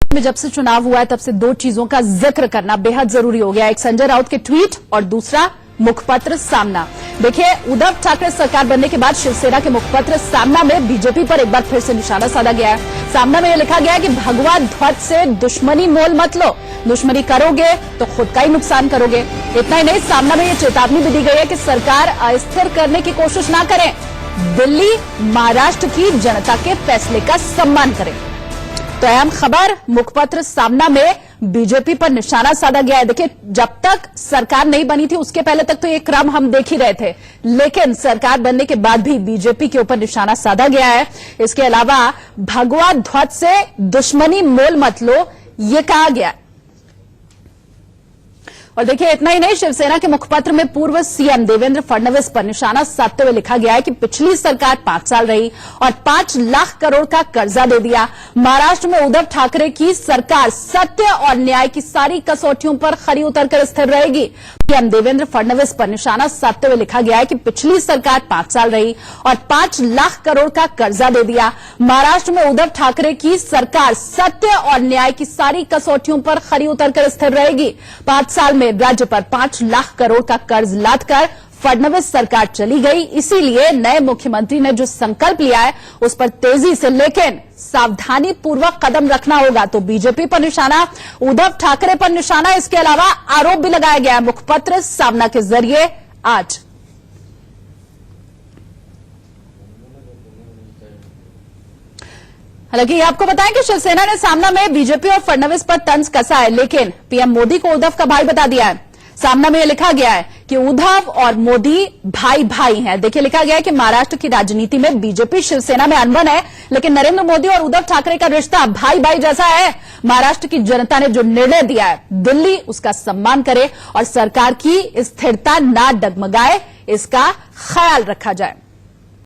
में जब से चुनाव हुआ है तब से दो चीजों का जिक्र करना बेहद जरूरी हो गया। एक संजय राउत के ट्वीट और दूसरा मुखपत्र सामना। देखिए, उद्धव ठाकरे सरकार बनने के बाद शिवसेना के मुखपत्र सामना में बीजेपी पर एक बार फिर से निशाना साधा गया है। सामना में यह लिखा गया है कि भगवा ध्वज से दुश्मनी मोल मत लो, दुश्मनी करोगे तो खुद का ही नुकसान करोगे। इतना ही नहीं, सामना में यह चेतावनी भी दी गई है कि सरकार अस्थिर करने की कोशिश ना करें, दिल्ली महाराष्ट्र की जनता के फैसले का सम्मान करें। तो अहम खबर, मुखपत्र सामना में बीजेपी पर निशाना साधा गया है। देखिए, जब तक सरकार नहीं बनी थी उसके पहले तक तो ये क्रम हम देख ही रहे थे, लेकिन सरकार बनने के बाद भी बीजेपी के ऊपर निशाना साधा गया है। इसके अलावा भगवा ध्वज से दुश्मनी मोल मत लो, ये कहा गया। और देखिए, इतना ही नहीं, शिवसेना के मुखपत्र में पूर्व सीएम देवेंद्र फडणवीस पर निशाना साधते हुए लिखा गया है कि पिछली सरकार 5 साल रही और 5 लाख करोड़ का कर्जा दे दिया। महाराष्ट्र में उद्धव ठाकरे की सरकार सत्य और न्याय की सारी कसौटियों पर खरी उतरकर स्थिर रहेगी। सीएम देवेंद्र फडणवीस पर निशाना साधते हुए लिखा गया है कि पिछली सरकार 5 साल रही और 5 लाख करोड़ का कर्जा दे दिया। महाराष्ट्र में उद्धव ठाकरे की सरकार सत्य और न्याय की सारी कसौटियों पर खरी उतरकर स्थिर रहेगी। 5 साल में राज्य पर 5 लाख करोड़ का कर्ज लादकर फडणवीस सरकार चली गई। इसीलिए नए मुख्यमंत्री ने जो संकल्प लिया है उस पर तेजी से लेकिन सावधानी पूर्वक कदम रखना होगा। तो बीजेपी पर निशाना, उद्धव ठाकरे पर निशाना, इसके अलावा आरोप भी लगाया गया है मुखपत्र सामना के जरिए आज। हालांकि आपको बताएं कि शिवसेना ने सामना में बीजेपी और फडणवीस पर तंज कसा है, लेकिन पीएम मोदी को उद्धव का भाई बता दिया है। सामना में यह लिखा गया है कि उद्धव और मोदी भाई भाई हैं। देखिए, लिखा गया है कि महाराष्ट्र की राजनीति में बीजेपी शिवसेना में अनबन है, लेकिन नरेंद्र मोदी और उद्धव ठाकरे का रिश्ता भाई भाई जैसा है। महाराष्ट्र की जनता ने जो निर्णय दिया है, दिल्ली उसका सम्मान करे और सरकार की स्थिरता ना डगमगाए, इसका ख्याल रखा जाए।